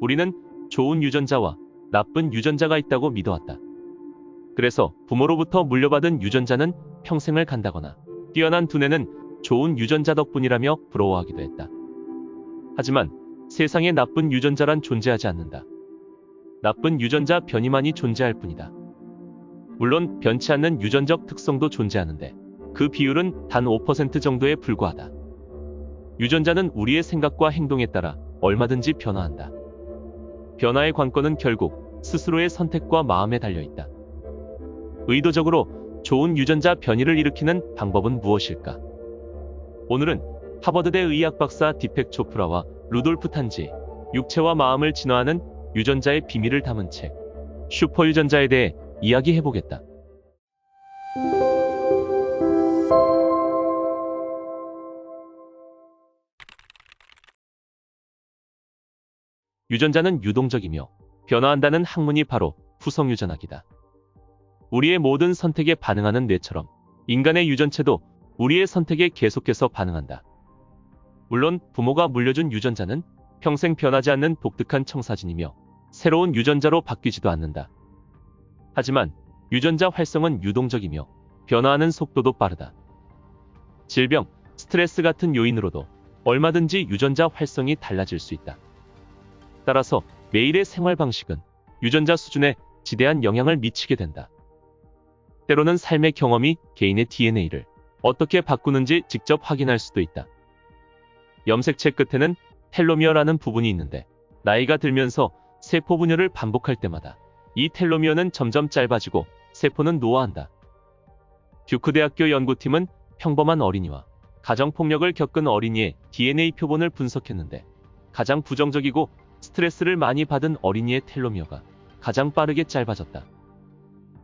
우리는 좋은 유전자와 나쁜 유전자가 있다고 믿어왔다. 그래서 부모로부터 물려받은 유전자는 평생을 간다거나 뛰어난 두뇌는 좋은 유전자 덕분이라며 부러워하기도 했다. 하지만 세상에 나쁜 유전자란 존재하지 않는다. 나쁜 유전자 변이만이 존재할 뿐이다. 물론 변치 않는 유전적 특성도 존재하는데 그 비율은 단 5% 정도에 불과하다. 유전자는 우리의 생각과 행동에 따라 얼마든지 변화한다. 변화의 관건은 결국 스스로의 선택과 마음에 달려있다. 의도적으로 좋은 유전자 변이를 일으키는 방법은 무엇일까? 오늘은 하버드대 의학 박사 디펙 초프라와 루돌프 탄지, 육체와 마음을 진화하는 유전자의 비밀을 담은 책, 슈퍼유전자에 대해 이야기해보겠다. 유전자는 유동적이며 변화한다는 학문이 바로 후성유전학이다. 우리의 모든 선택에 반응하는 뇌처럼 인간의 유전체도 우리의 선택에 계속해서 반응한다. 물론 부모가 물려준 유전자는 평생 변하지 않는 독특한 청사진이며 새로운 유전자로 바뀌지도 않는다. 하지만 유전자 활성은 유동적이며 변화하는 속도도 빠르다. 질병, 스트레스 같은 요인으로도 얼마든지 유전자 활성이 달라질 수 있다. 따라서 매일의 생활 방식은 유전자 수준에 지대한 영향을 미치게 된다. 때로는 삶의 경험이 개인의 DNA를 어떻게 바꾸는지 직접 확인할 수도 있다. 염색체 끝에는 텔로미어라는 부분이 있는데 나이가 들면서 세포 분열을 반복할 때마다 이 텔로미어는 점점 짧아지고 세포는 노화한다. 듀크 대학교 연구팀은 평범한 어린이와 가정폭력을 겪은 어린이의 DNA 표본을 분석했는데 가장 부정적이고 스트레스를 많이 받은 어린이의 텔로미어가 가장 빠르게 짧아졌다.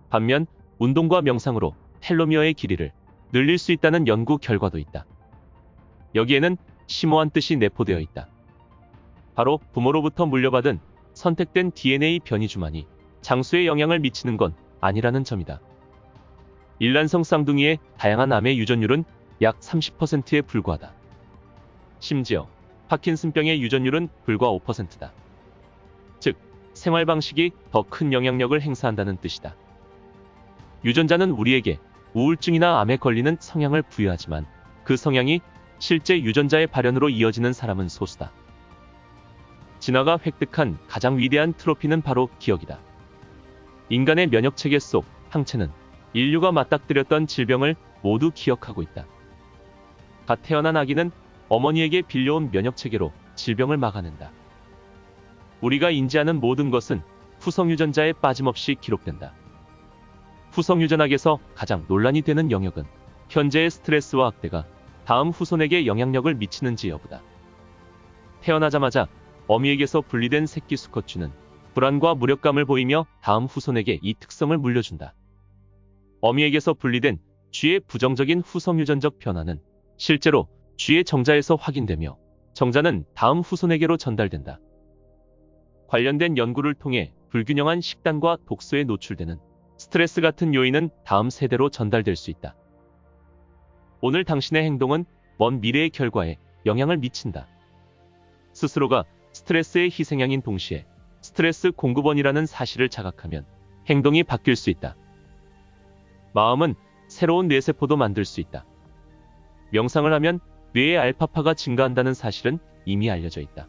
반면 운동과 명상으로 텔로미어의 길이를 늘릴 수 있다는 연구 결과도 있다. 여기에는 심오한 뜻이 내포되어 있다. 바로 부모로부터 물려받은 선택된 DNA 변이주만이 장수에 영향을 미치는 건 아니라는 점이다. 일란성 쌍둥이의 다양한 암의 유전율은 약 30%에 불과하다. 심지어 파킨슨병의 유전율은 불과 5%다. 즉, 생활 방식이 더 큰 영향력을 행사한다는 뜻이다. 유전자는 우리에게 우울증이나 암에 걸리는 성향을 부여하지만 그 성향이 실제 유전자의 발현으로 이어지는 사람은 소수다. 진화가 획득한 가장 위대한 트로피는 바로 기억이다. 인간의 면역체계 속 항체는 인류가 맞닥뜨렸던 질병을 모두 기억하고 있다. 갓 태어난 아기는 어머니에게 빌려온 면역체계로 질병을 막아낸다. 우리가 인지하는 모든 것은 후성유전자에 빠짐없이 기록된다. 후성유전학에서 가장 논란이 되는 영역은 현재의 스트레스와 학대가 다음 후손에게 영향력을 미치는지 여부다. 태어나자마자 어미에게서 분리된 새끼 수컷쥐는 불안과 무력감을 보이며 다음 후손에게 이 특성을 물려준다. 어미에게서 분리된 쥐의 부정적인 후성유전적 변화는 실제로 쥐의 정자에서 확인되며 정자는 다음 후손에게로 전달된다. 관련된 연구를 통해 불균형한 식단과 독소에 노출되는 스트레스 같은 요인은 다음 세대로 전달될 수 있다. 오늘 당신의 행동은 먼 미래의 결과에 영향을 미친다. 스스로가 스트레스의 희생양인 동시에 스트레스 공급원이라는 사실을 자각하면 행동이 바뀔 수 있다. 마음은 새로운 뇌세포도 만들 수 있다. 명상을 하면 뇌의 알파파가 증가한다는 사실은 이미 알려져 있다.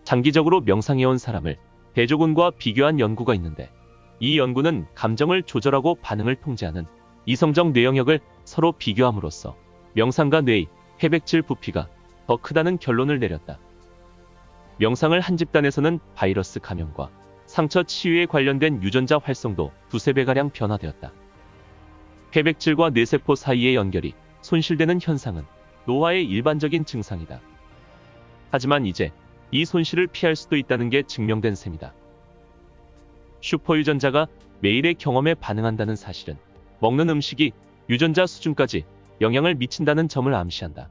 장기적으로 명상해온 사람을 대조군과 비교한 연구가 있는데 이 연구는 감정을 조절하고 반응을 통제하는 이성적 뇌 영역을 서로 비교함으로써 명상과 뇌의 해백질 부피가 더 크다는 결론을 내렸다. 명상을 한 집단에서는 바이러스 감염과 상처 치유에 관련된 유전자 활성도 2~3배가량 변화되었다. 해백질과 뇌세포 사이의 연결이 손실되는 현상은 노화의 일반적인 증상이다. 하지만 이제 이 손실을 피할 수도 있다는 게 증명된 셈이다. 슈퍼유전자가 매일의 경험에 반응한다는 사실은 먹는 음식이 유전자 수준까지 영향을 미친다는 점을 암시한다.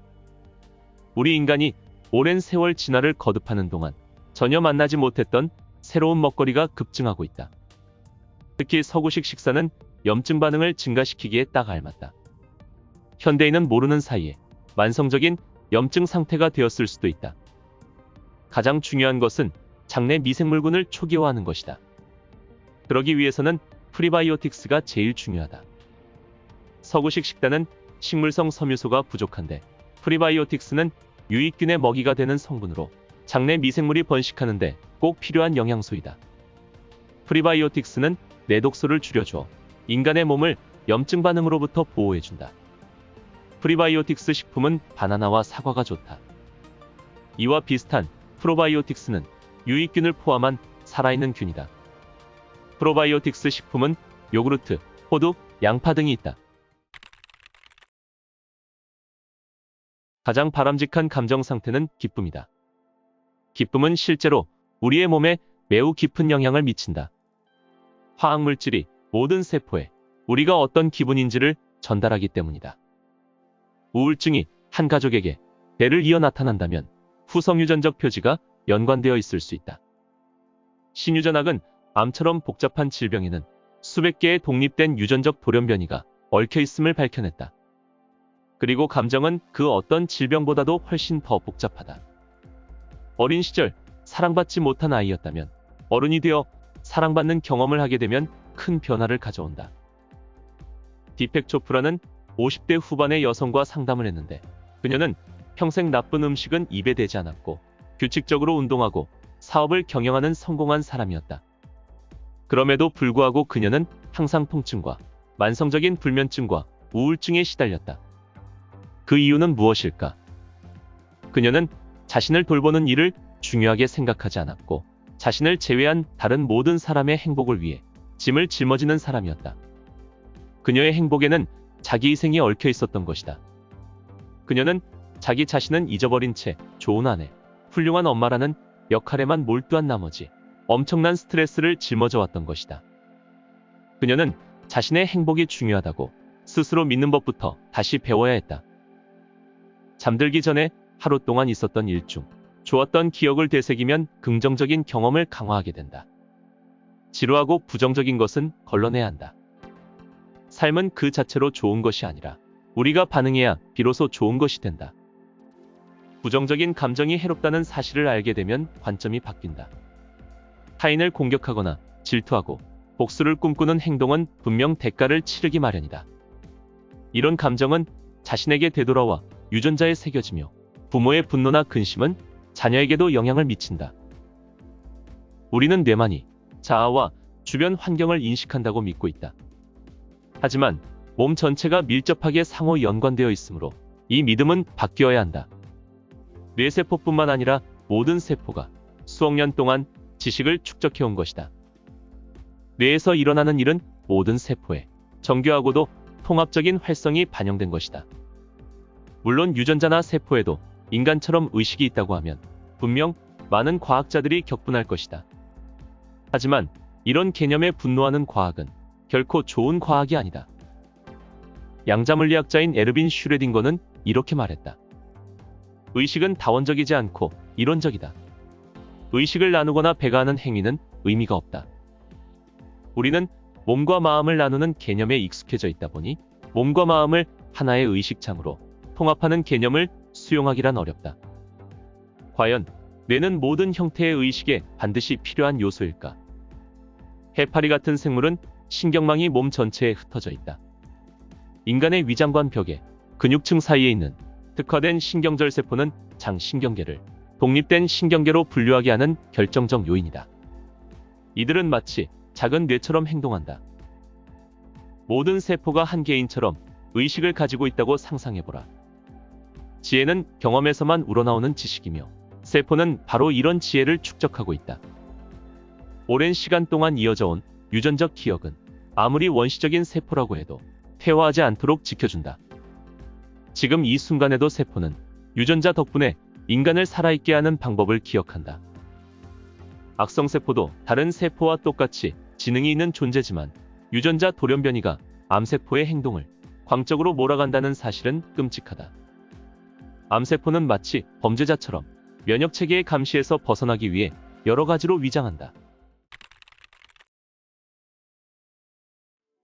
우리 인간이 오랜 세월 진화를 거듭하는 동안 전혀 만나지 못했던 새로운 먹거리가 급증하고 있다. 특히 서구식 식사는 염증 반응을 증가시키기에 딱 알맞다. 현대인은 모르는 사이에 만성적인 염증 상태가 되었을 수도 있다. 가장 중요한 것은 장내 미생물군을 초기화하는 것이다. 그러기 위해서는 프리바이오틱스가 제일 중요하다. 서구식 식단은 식물성 섬유소가 부족한데 프리바이오틱스는 유익균의 먹이가 되는 성분으로 장내 미생물이 번식하는데 꼭 필요한 영양소이다. 프리바이오틱스는 내독소를 줄여주어 인간의 몸을 염증 반응으로부터 보호해준다. 프리바이오틱스 식품은 바나나와 사과가 좋다. 이와 비슷한 프로바이오틱스는 유익균을 포함한 살아있는 균이다. 프로바이오틱스 식품은 요구르트, 호두, 양파 등이 있다. 가장 바람직한 감정 상태는 기쁨이다. 기쁨은 실제로 우리의 몸에 매우 깊은 영향을 미친다. 화학물질이 모든 세포에 우리가 어떤 기분인지를 전달하기 때문이다. 우울증이 한 가족에게 대를 이어 나타난다면 후성유전적 표지가 연관되어 있을 수 있다. 신유전학은 암처럼 복잡한 질병에는 수백 개의 독립된 유전적 돌연변이가 얽혀 있음을 밝혀냈다. 그리고 감정은 그 어떤 질병보다도 훨씬 더 복잡하다. 어린 시절 사랑받지 못한 아이였다면 어른이 되어 사랑받는 경험을 하게 되면 큰 변화를 가져온다. 디펙 초프라는 50대 후반의 여성과 상담을 했는데 그녀는 평생 나쁜 음식은 입에 대지 않았고 규칙적으로 운동하고 사업을 경영하는 성공한 사람이었다. 그럼에도 불구하고 그녀는 항상 통증과 만성적인 불면증과 우울증에 시달렸다. 그 이유는 무엇일까? 그녀는 자신을 돌보는 일을 중요하게 생각하지 않았고 자신을 제외한 다른 모든 사람의 행복을 위해 짐을 짊어지는 사람이었다. 그녀의 행복에는 자기 희생이 얽혀 있었던 것이다. 그녀는 자기 자신은 잊어버린 채 좋은 아내, 훌륭한 엄마라는 역할에만 몰두한 나머지 엄청난 스트레스를 짊어져 왔던 것이다. 그녀는 자신의 행복이 중요하다고 스스로 믿는 법부터 다시 배워야 했다. 잠들기 전에 하루 동안 있었던 일 중 좋았던 기억을 되새기면 긍정적인 경험을 강화하게 된다. 지루하고 부정적인 것은 걸러내야 한다. 삶은 그 자체로 좋은 것이 아니라 우리가 반응해야 비로소 좋은 것이 된다. 부정적인 감정이 해롭다는 사실을 알게 되면 관점이 바뀐다. 타인을 공격하거나 질투하고 복수를 꿈꾸는 행동은 분명 대가를 치르기 마련이다. 이런 감정은 자신에게 되돌아와 유전자에 새겨지며 부모의 분노나 근심은 자녀에게도 영향을 미친다. 우리는 뇌만이 자아와 주변 환경을 인식한다고 믿고 있다. 하지만 몸 전체가 밀접하게 상호 연관되어 있으므로 이 믿음은 바뀌어야 한다. 뇌세포뿐만 아니라 모든 세포가 수억 년 동안 지식을 축적해온 것이다. 뇌에서 일어나는 일은 모든 세포에 정교하고도 통합적인 활성이 반영된 것이다. 물론 유전자나 세포에도 인간처럼 의식이 있다고 하면 분명 많은 과학자들이 격분할 것이다. 하지만 이런 개념에 분노하는 과학은 결코 좋은 과학이 아니다. 양자물리학자인 에르빈 슈레딩거는 이렇게 말했다. 의식은 다원적이지 않고 이론적이다. 의식을 나누거나 배가하는 행위는 의미가 없다. 우리는 몸과 마음을 나누는 개념에 익숙해져 있다 보니 몸과 마음을 하나의 의식장으로 통합하는 개념을 수용하기란 어렵다. 과연 뇌는 모든 형태의 의식에 반드시 필요한 요소일까? 해파리 같은 생물은 신경망이 몸 전체에 흩어져 있다. 인간의 위장관 벽에 근육층 사이에 있는 특화된 신경절 세포는 장신경계를 독립된 신경계로 분류하게 하는 결정적 요인이다. 이들은 마치 작은 뇌처럼 행동한다. 모든 세포가 한 개인처럼 의식을 가지고 있다고 상상해보라. 지혜는 경험에서만 우러나오는 지식이며 세포는 바로 이런 지혜를 축적하고 있다. 오랜 시간 동안 이어져 온 유전적 기억은 아무리 원시적인 세포라고 해도 퇴화하지 않도록 지켜준다. 지금 이 순간에도 세포는 유전자 덕분에 인간을 살아있게 하는 방법을 기억한다. 악성세포도 다른 세포와 똑같이 지능이 있는 존재지만 유전자 돌연변이가 암세포의 행동을 광적으로 몰아간다는 사실은 끔찍하다. 암세포는 마치 범죄자처럼 면역체계의 감시에서 벗어나기 위해 여러 가지로 위장한다.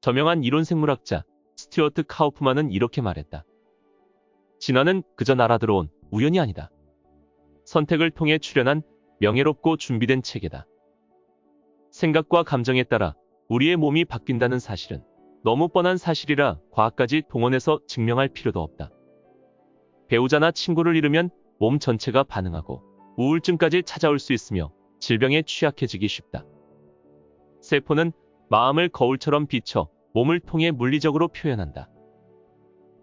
저명한 이론생물학자 스튜어트 카우프만은 이렇게 말했다. 진화는 그저 날아들어온 우연이 아니다. 선택을 통해 출현한 명예롭고 준비된 체계다. 생각과 감정에 따라 우리의 몸이 바뀐다는 사실은 너무 뻔한 사실이라 과학까지 동원해서 증명할 필요도 없다. 배우자나 친구를 잃으면 몸 전체가 반응하고 우울증까지 찾아올 수 있으며 질병에 취약해지기 쉽다. 세포는 마음을 거울처럼 비춰 몸을 통해 물리적으로 표현한다.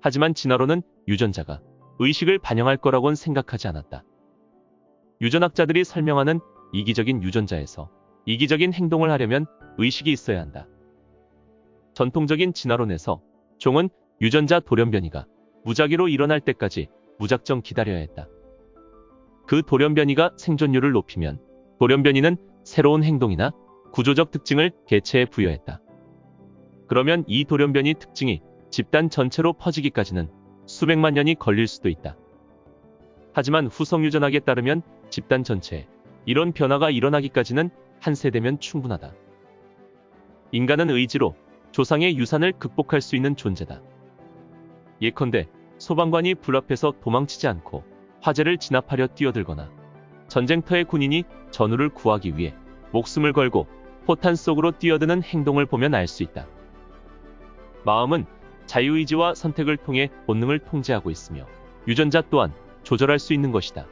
하지만 진화론은 유전자가 의식을 반영할 거라고는 생각하지 않았다. 유전학자들이 설명하는 이기적인 유전자에서 이기적인 행동을 하려면 의식이 있어야 한다. 전통적인 진화론에서 종은 유전자 돌연변이가 무작위로 일어날 때까지 무작정 기다려야 했다. 그 돌연변이가 생존율을 높이면 돌연변이는 새로운 행동이나 구조적 특징을 개체에 부여했다. 그러면 이 돌연변이 특징이 집단 전체로 퍼지기까지는 수백만 년이 걸릴 수도 있다. 하지만 후성유전학에 따르면 집단 전체에 이런 변화가 일어나기까지는 한 세대면 충분하다. 인간은 의지로 조상의 유산을 극복할 수 있는 존재다. 예컨대 소방관이 불 앞에서 도망치지 않고 화재를 진압하려 뛰어들거나 전쟁터의 군인이 전우를 구하기 위해 목숨을 걸고 포탄 속으로 뛰어드는 행동을 보면 알 수 있다. 마음은 자유의지와 선택을 통해 본능을 통제하고 있으며 유전자 또한 조절할 수 있는 것이다.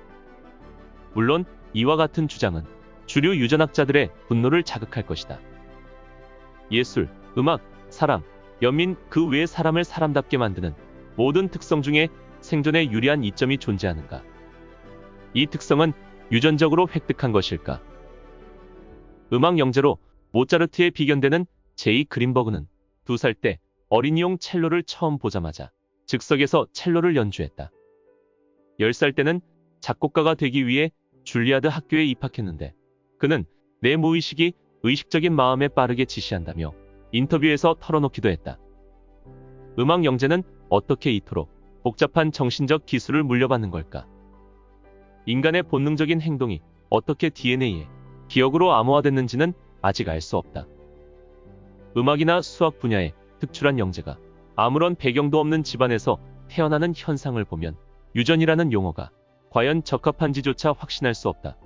물론 이와 같은 주장은 주류 유전학자들의 분노를 자극할 것이다. 예술, 음악, 사람, 연민 그 외의 사람을 사람답게 만드는 모든 특성 중에 생존에 유리한 이점이 존재하는가? 이 특성은 유전적으로 획득한 것일까? 음악 영재로 모차르트에 비견되는 제이 그린버그는 2살 때 어린이용 첼로를 처음 보자마자 즉석에서 첼로를 연주했다. 10살 때는 작곡가가 되기 위해 줄리아드 학교에 입학했는데 그는 내 무의식이 의식적인 마음에 빠르게 지시한다며 인터뷰에서 털어놓기도 했다. 음악 영재는 어떻게 이토록 복잡한 정신적 기술을 물려받는 걸까? 인간의 본능적인 행동이 어떻게 DNA에 기억으로 암호화됐는지는 아직 알 수 없다. 음악이나 수학 분야의 특출한 영재가 아무런 배경도 없는 집안에서 태어나는 현상을 보면 유전이라는 용어가 과연 적합한지조차 확신할 수 없다.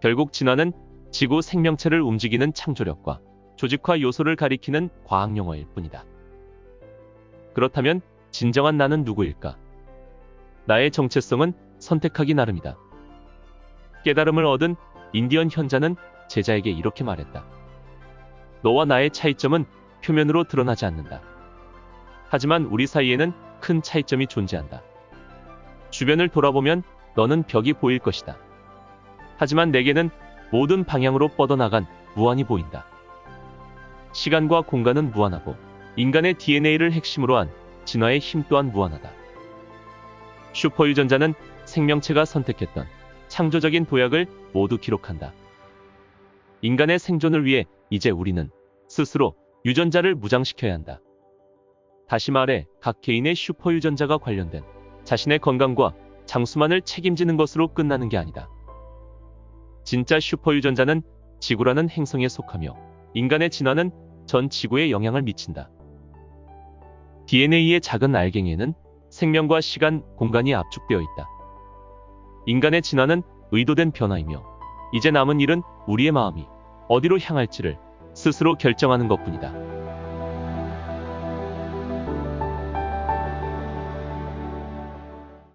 결국 진화는 지구 생명체를 움직이는 창조력과 조직화 요소를 가리키는 과학 용어일 뿐이다. 그렇다면 진정한 나는 누구일까? 나의 정체성은 선택하기 나름이다. 깨달음을 얻은 인디언 현자는 제자에게 이렇게 말했다. 너와 나의 차이점은 표면으로 드러나지 않는다. 하지만 우리 사이에는 큰 차이점이 존재한다. 주변을 돌아보면 너는 벽이 보일 것이다. 하지만 내게는 모든 방향으로 뻗어나간 무한이 보인다. 시간과 공간은 무한하고 인간의 DNA를 핵심으로 한 진화의 힘 또한 무한하다. 슈퍼유전자는 생명체가 선택했던 창조적인 도약을 모두 기록한다. 인간의 생존을 위해 이제 우리는 스스로 유전자를 무장시켜야 한다. 다시 말해 각 개인의 슈퍼유전자가 관련된 자신의 건강과 장수만을 책임지는 것으로 끝나는 게 아니다. 진짜 슈퍼유전자는 지구라는 행성에 속하며 인간의 진화는 전 지구에 영향을 미친다. DNA의 작은 알갱이에는 생명과 시간, 공간이 압축되어 있다. 인간의 진화는 의도된 변화이며 이제 남은 일은 우리의 마음이 어디로 향할지를 스스로 결정하는 것뿐이다.